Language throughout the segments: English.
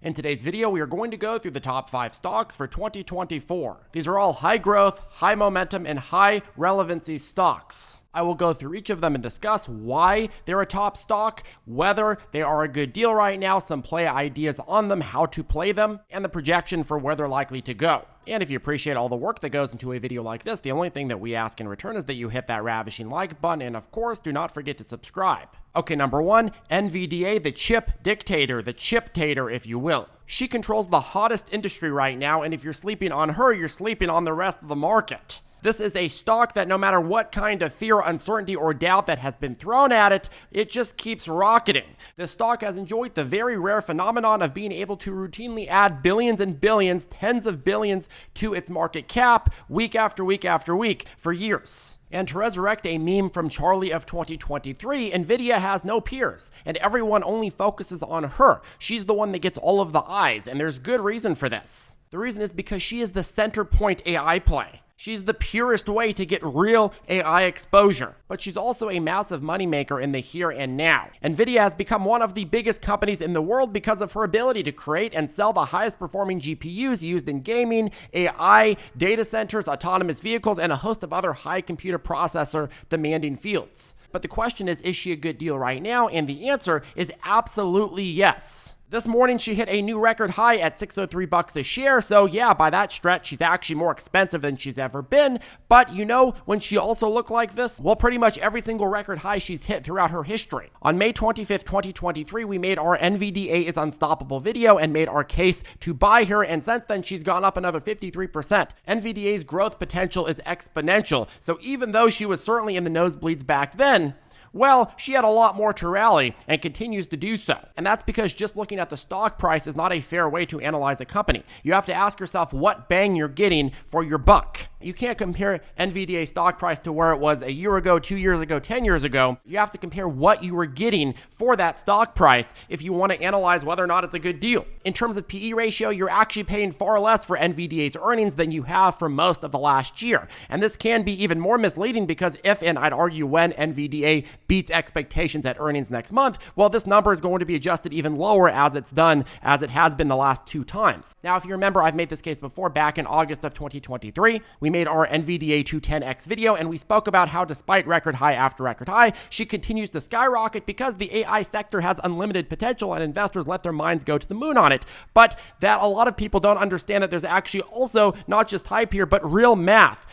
In today's video, we are going to go through the top 5 stocks for 2024. These are all high growth, high momentum, and high relevancy stocks. I will go through each of them and discuss why they're a top stock, whether they are a good deal right now, some play ideas on them, how to play them, and the projection for where they're likely to go. And if you appreciate all the work that goes into a video like this, the only thing that we ask in return is that you hit that ravishing like button, and of course, do not forget to subscribe. Okay, number 1, Nvidia, the chip dictator, the chip-tator, if you will. She controls the hottest industry right now, and if you're sleeping on her, you're sleeping on the rest of the market. This is a stock that no matter what kind of fear, uncertainty, or doubt that has been thrown at it, it just keeps rocketing. This stock has enjoyed the very rare phenomenon of being able to routinely add billions and billions, tens of billions to its market cap week after week after week for years. And to resurrect a meme from Charlie of 2023, Nvidia has no peers, and everyone only focuses on her. She's the one that gets all of the eyes, and there's good reason for this. The reason is because she is the center point AI play. She's the purest way to get real AI exposure, but she's also a massive moneymaker in the here and now. Nvidia has become one of the biggest companies in the world because of her ability to create and sell the highest performing GPUs used in gaming, AI, data centers, autonomous vehicles, and a host of other high computer processor demanding fields. But the question is she a good deal right now? And the answer is absolutely yes. This morning, she hit a new record high at $603 a share, so yeah, by that stretch, she's actually more expensive than she's ever been, but you know when she also looked like this? Well, pretty much every single record high she's hit throughout her history. On May 25th, 2023, we made our Nvidia is unstoppable video and made our case to buy her, and since then, she's gone up another 53%. Nvidia's growth potential is exponential, so even though she was certainly in the nosebleeds back then, well, she had a lot more to rally and continues to do so. And that's because just looking at the stock price is not a fair way to analyze a company. You have to ask yourself what bang you're getting for your buck. You can't compare Nvidia stock price to where it was a year ago, 2 years ago, 10 years ago. You have to compare what you were getting for that stock price if you want to analyze whether or not it's a good deal. In terms of PE ratio, you're actually paying far less for Nvidia's earnings than you have for most of the last year. And this can be even more misleading because if, and I'd argue when, Nvidia beats expectations at earnings next month, well, this number is going to be adjusted even lower as it has been the last 2 times. Now, if you remember, I've made this case before back in August of 2023. We made our Nvidia 210x video, and we spoke about how despite record high after record high, she continues to skyrocket because the AI sector has unlimited potential and investors let their minds go to the moon on it. But that a lot of people don't understand that there's actually also not just hype here, but real math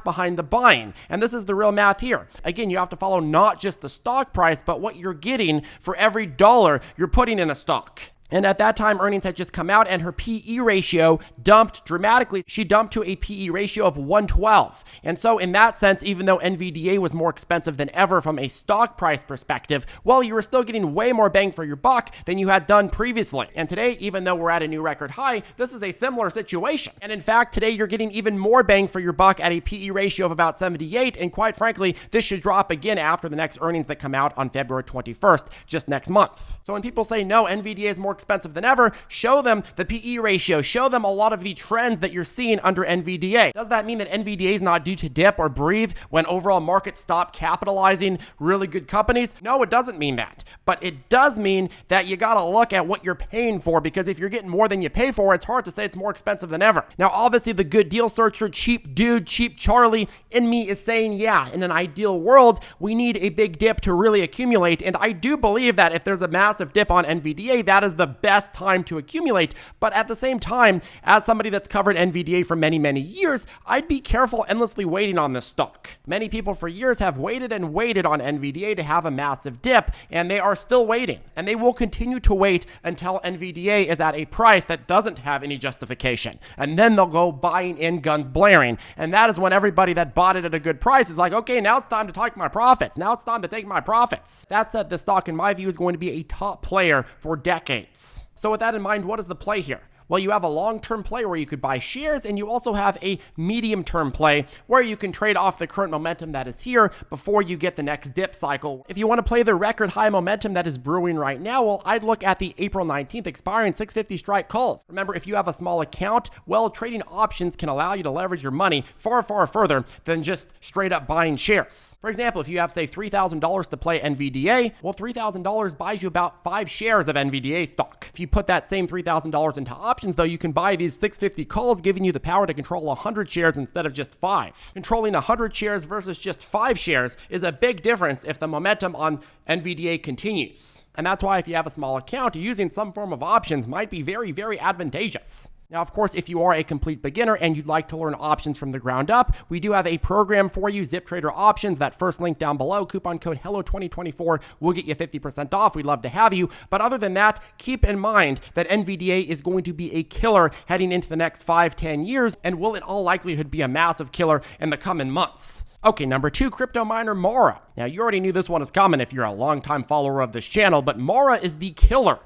behind the buying. And this is the real math here. Again, you have to follow not just the stock price, but what you're getting for every dollar you're putting in a stock. And at that time, earnings had just come out and her PE ratio dumped dramatically. She dumped to a PE ratio of 112. And so in that sense, even though Nvidia was more expensive than ever from a stock price perspective, well, you were still getting way more bang for your buck than you had done previously. And today, even though we're at a new record high, this is a similar situation. And in fact, today you're getting even more bang for your buck at a PE ratio of about 78. And quite frankly, this should drop again after the next earnings that come out on February 21st, just next month. So when people say, no, Nvidia is more expensive than ever, show them the PE ratio, show them a lot of the trends that you're seeing under Nvidia. Does that mean that Nvidia is not due to dip or breathe when overall markets stop capitalizing really good companies? No, it doesn't mean that. But it does mean that you gotta look at what you're paying for, because if you're getting more than you pay for, it's hard to say it's more expensive than ever. Now, obviously, the good deal searcher, cheap dude, cheap Charlie in me is saying, yeah, in an ideal world, we need a big dip to really accumulate. And I do believe that if there's a massive dip on Nvidia, that is the best time to accumulate. But at the same time, as somebody that's covered Nvidia for many, many years, I'd be careful endlessly waiting on this stock. Many people for years have waited and waited on Nvidia to have a massive dip, and they are still waiting. And they will continue to wait until Nvidia is at a price that doesn't have any justification. And then they'll go buying in guns blaring. And that is when everybody that bought it at a good price is like, okay, now it's time to take my profits. Now it's time to take my profits. That said, the stock, in my view, is going to be a top player for decades. So with that in mind, what is the play here? Well, you have a long-term play where you could buy shares, and you also have a medium-term play where you can trade off the current momentum that is here before you get the next dip cycle. If you want to play the record high momentum that is brewing right now, well, I'd look at the April 19th expiring 650 strike calls. Remember, if you have a small account, well, trading options can allow you to leverage your money far, far further than just straight up buying shares. For example, if you have, say, $3,000 to play Nvidia, well, $3,000 buys you about 5 shares of Nvidia stock. If you put that same $3,000 into options, though, you can buy these 650 calls, giving you the power to control 100 shares instead of just 5. Controlling 100 shares versus just 5 shares is a big difference if the momentum on Nvidia continues. And that's why if you have a small account, using some form of options might be very, very advantageous. Now, of course, if you are a complete beginner and you'd like to learn options from the ground up, we do have a program for you, ZipTrader Options. That first link down below, coupon code HELLO2024 will get you 50% off. We'd love to have you. But other than that, keep in mind that Nvidia is going to be a killer heading into the next 5-10 years, and will in all likelihood be a massive killer in the coming months. Okay, number 2, crypto miner Mara. Now, you already knew this one is coming if you're a longtime follower of this channel, but Mara is the killer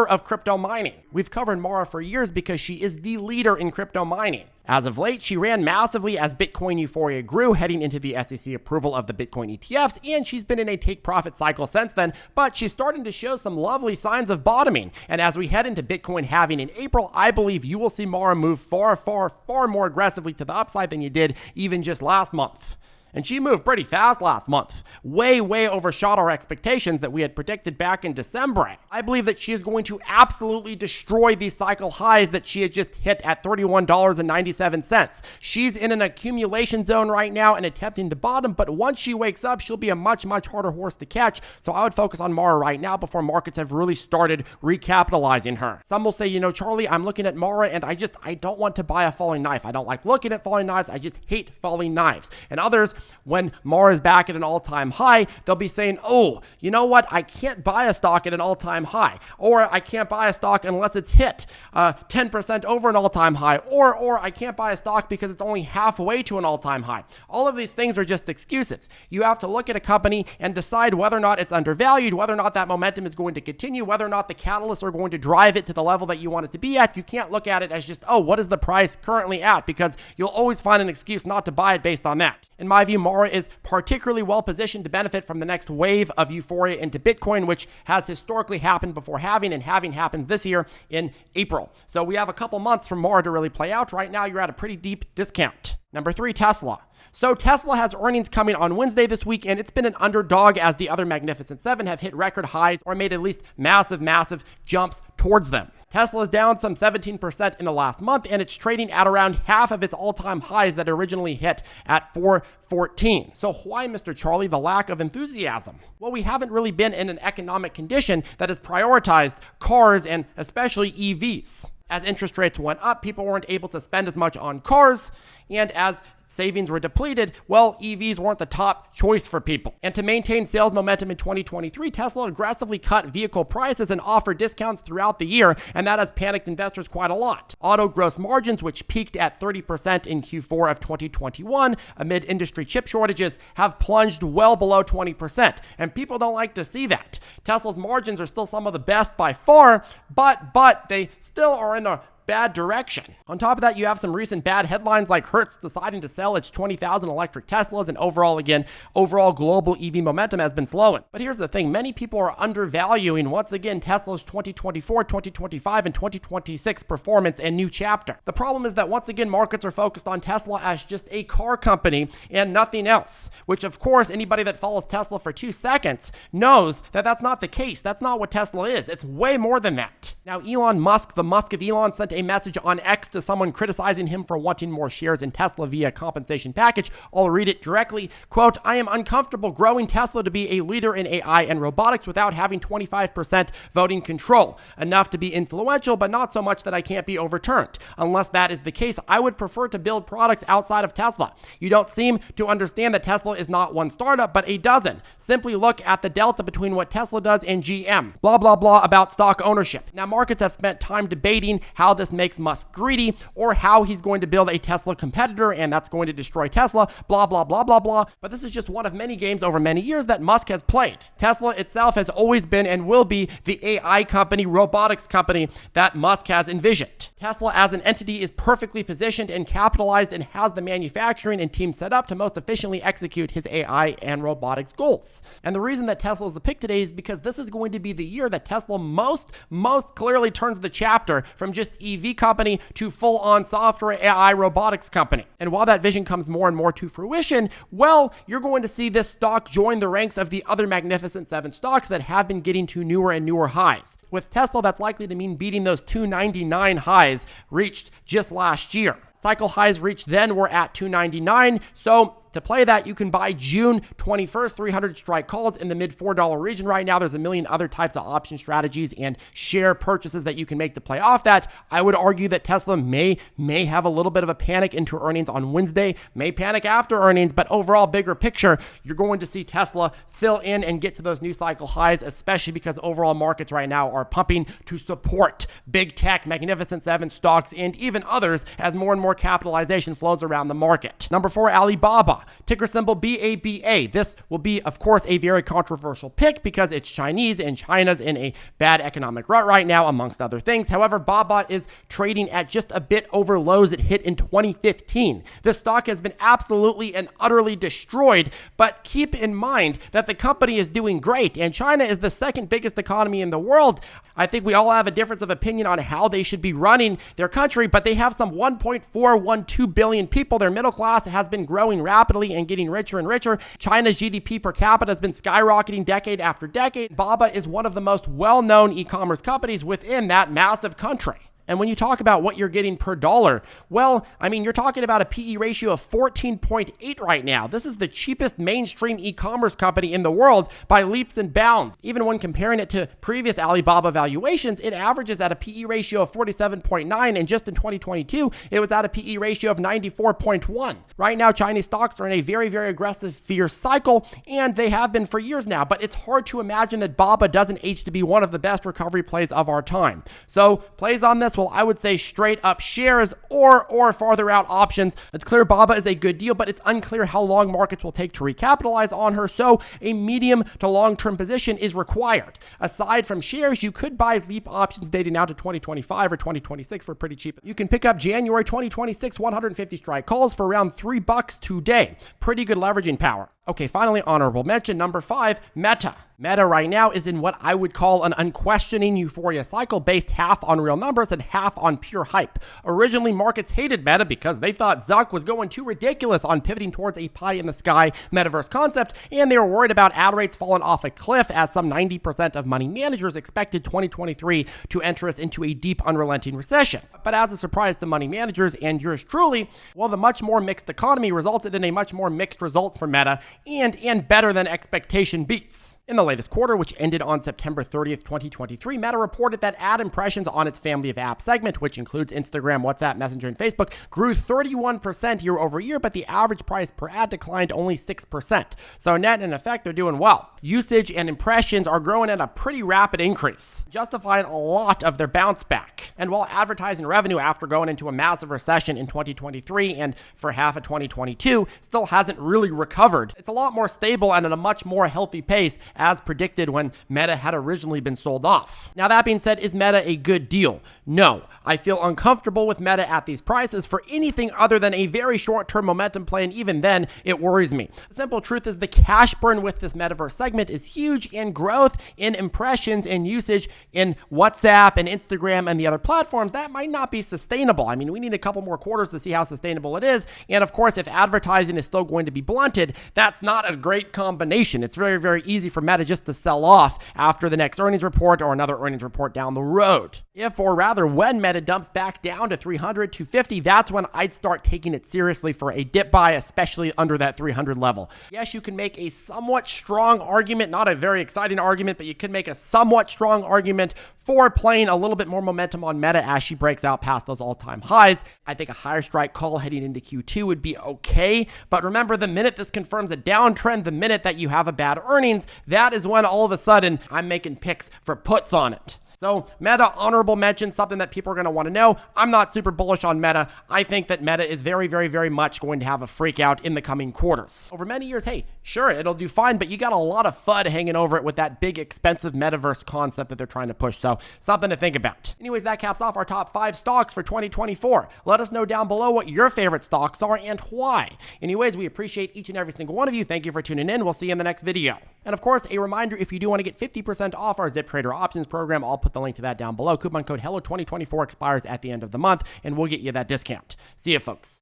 of crypto mining. We've covered Mara for years because she is the leader in crypto mining. As of late, she ran massively as Bitcoin euphoria grew, heading into the SEC approval of the Bitcoin ETFs, and she's been in a take-profit cycle since then, but she's starting to show some lovely signs of bottoming. And as we head into Bitcoin halving in April, I believe you will see Mara move far, far, far more aggressively to the upside than you did even just last month. And she moved pretty fast last month, way overshot our expectations that we had predicted back in December. I believe that she is going to absolutely destroy these cycle highs that she had just hit at $31.97. She's in an accumulation zone right now and attempting to bottom, but once she wakes up, she'll be a much harder horse to catch. So I would focus on Mara right now before markets have really started recapitalizing her. Some will say, you know, Charlie, I'm looking at Mara and I don't want to buy a falling knife. I don't like looking at falling knives. I just hate falling knives. And others, when Mara is back at an all-time high, they'll be saying, oh, you know what? I can't buy a stock at an all-time high, or I can't buy a stock unless it's hit 10% over an all-time high, or I can't buy a stock because it's only halfway to an all-time high. All of these things are just excuses. You have to look at a company and decide whether or not it's undervalued, whether or not that momentum is going to continue, whether or not the catalysts are going to drive it to the level that you want it to be at. You can't look at it as just, oh, what is the price currently at? Because you'll always find an excuse not to buy it based on that. In my view, Mara is particularly well positioned to benefit from the next wave of euphoria into Bitcoin, which has historically happened before halving, and halving happens this year in April. So we have a couple months for Mara to really play out. Right now, you're at a pretty deep discount. Number 3, Tesla. So Tesla has earnings coming on Wednesday this week, and it's been an underdog as the other Magnificent Seven have hit record highs or made at least massive jumps towards them. Tesla is down some 17% in the last month, and it's trading at around half of its all-time highs that originally hit at 414. So why, Mr. Charlie, the lack of enthusiasm? Well, we haven't really been in an economic condition that has prioritized cars and especially EVs. As interest rates went up, people weren't able to spend as much on cars, and as savings were depleted, well, EVs weren't the top choice for people. And to maintain sales momentum in 2023, Tesla aggressively cut vehicle prices and offered discounts throughout the year, and that has panicked investors quite a lot. Auto gross margins, which peaked at 30% in Q4 of 2021 amid industry chip shortages, have plunged well below 20%, and people don't like to see that. Tesla's margins are still some of the best by far, but they still are in a bad direction. On top of that, you have some recent bad headlines like Hertz deciding to sell its 20,000 electric Teslas, and overall global EV momentum has been slowing. But here's the thing, many people are undervaluing once again Tesla's 2024, 2025, and 2026 performance and new chapter. The problem is that once again markets are focused on Tesla as just a car company and nothing else, which of course anybody that follows Tesla for 2 seconds knows that that's not the case. That's not what Tesla is. It's way more than that. Now, Elon Musk, the Musk of Elon, sent a message on X to someone criticizing him for wanting more shares in Tesla via compensation package. I'll read it directly. Quote, I am uncomfortable growing Tesla to be a leader in AI and robotics without having 25% voting control. Enough to be influential, but not so much that I can't be overturned. Unless that is the case, I would prefer to build products outside of Tesla. You don't seem to understand that Tesla is not one startup, but a dozen. Simply look at the delta between what Tesla does and GM. Blah, blah, blah about stock ownership. Now, markets have spent time debating how this this makes Musk greedy or how he's going to build a Tesla competitor and that's going to destroy Tesla, blah, blah, blah, blah, blah. But this is just one of many games over many years that Musk has played. Tesla itself has always been and will be the AI company, robotics company that Musk has envisioned. Tesla as an entity is perfectly positioned and capitalized and has the manufacturing and team set up to most efficiently execute his AI and robotics goals. And the reason that Tesla is the pick today is because this is going to be the year that Tesla most clearly turns the chapter from just EV company to full-on software AI robotics company. And while that vision comes more and more to fruition, well, you're going to see this stock join the ranks of the other Magnificent Seven stocks that have been getting to newer and newer highs. With Tesla, that's likely to mean beating those 299 highs reached just last year. Cycle highs reached then were at 299. So to play that, you can buy June 21st, 300 strike calls in the mid $4 region right now. There's a million other types of option strategies and share purchases that you can make to play off that. I would argue that Tesla may have a little bit of a panic into earnings on Wednesday, may panic after earnings, but overall, bigger picture, you're going to see Tesla fill in and get to those new cycle highs, especially because overall markets right now are pumping to support big tech, Magnificent Seven stocks, and even others as more and more capitalization flows around the market. Number 4, Alibaba. Ticker symbol BABA. This will be, of course, a very controversial pick because it's Chinese and China's in a bad economic rut right now, amongst other things. However, BABA is trading at just a bit over lows it hit in 2015. This stock has been absolutely and utterly destroyed, but keep in mind that the company is doing great and China is the second biggest economy in the world. I think we all have a difference of opinion on how they should be running their country, but they have some 1.412 billion people. Their middle class has been growing rapidly and getting richer and richer. China's GDP per capita has been skyrocketing decade after decade. BABA is one of the most well-known e-commerce companies within that massive country. And when you talk about what you're getting per dollar, well, I mean, you're talking about a PE ratio of 14.8 right now. This is the cheapest mainstream e-commerce company in the world by leaps and bounds. Even when comparing it to previous Alibaba valuations, it averages at a PE ratio of 47.9, and just in 2022, it was at a PE ratio of 94.1. Right now, Chinese stocks are in a very, very aggressive fear cycle, and they have been for years now, but it's hard to imagine that BABA doesn't age to be one of the best recovery plays of our time. So, plays on this, well, I would say straight up shares or farther out options. It's clear BABA is a good deal, but it's unclear how long markets will take to recapitalize on her, so a medium to long-term position is required. Aside from shares, you could buy LEAP options dating out to 2025 or 2026 for pretty cheap. You can pick up January 2026 150 strike calls for around $3 today. Pretty good leveraging power. Okay, finally, honorable mention, number 5, Meta. Meta right now is in what I would call an unquestioning euphoria cycle based half on real numbers and half on pure hype. Originally, markets hated Meta because they thought Zuck was going too ridiculous on pivoting towards a pie-in-the-sky metaverse concept, and they were worried about ad rates falling off a cliff as some 90% of money managers expected 2023 to enter us into a deep, unrelenting recession. But as a surprise to money managers and yours truly, well, the much more mixed economy resulted in a much more mixed result for Meta and better than expectation beats. In the latest quarter, which ended on September 30th, 2023, Meta reported that ad impressions on its family of apps segment, which includes Instagram, WhatsApp, Messenger, and Facebook, grew 31% year over year, but the average price per ad declined only 6%. So net in effect, they're doing well. Usage and impressions are growing at a pretty rapid increase, justifying a lot of their bounce back. And while advertising revenue after going into a massive recession in 2023 and for half of 2022 still hasn't really recovered, it's a lot more stable and at a much more healthy pace as predicted when Meta had originally been sold off. Now, that being said, is Meta a good deal? No. I feel uncomfortable with Meta at these prices for anything other than a very short-term momentum play, and even then, it worries me. The simple truth is the cash burn with this metaverse segment is huge, and growth in impressions and usage in WhatsApp and Instagram and the other platforms, that might not be sustainable. I mean, we need a couple more quarters to see how sustainable it is, and of course, if advertising is still going to be blunted, that's not a great combination. It's very, very easy for Meta just to sell off after the next earnings report or another earnings report down the road. If, or rather when Meta dumps back down to 300, 250, that's when I'd start taking it seriously for a dip buy, especially under that 300 level. Yes, you can make a somewhat strong argument, not a very exciting argument, but you could make a somewhat strong argument for playing a little bit more momentum on Meta as she breaks out past those all-time highs. I think a higher strike call heading into Q2 would be okay, but remember, the minute this confirms a downtrend, the minute that you have a bad earnings, that is when all of a sudden I'm making picks for puts on it. So Meta, honorable mention, something that people are going to want to know. I'm not super bullish on Meta. I think that Meta is very, very, very much going to have a freak out in the coming quarters. Over many years, hey, sure, it'll do fine, but you got a lot of FUD hanging over it with that big, expensive metaverse concept that they're trying to push. So something to think about. Anyways, that caps off our top 5 stocks for 2024. Let us know down below what your favorite stocks are and why. Anyways, we appreciate each and every single one of you. Thank you for tuning in. We'll see you in the next video. And of course, a reminder, if you do want to get 50% off our ZipTrader options program, I'll put the link to that down below. Coupon code HELLO2024 expires at the end of the month, and we'll get you that discount. See you, folks.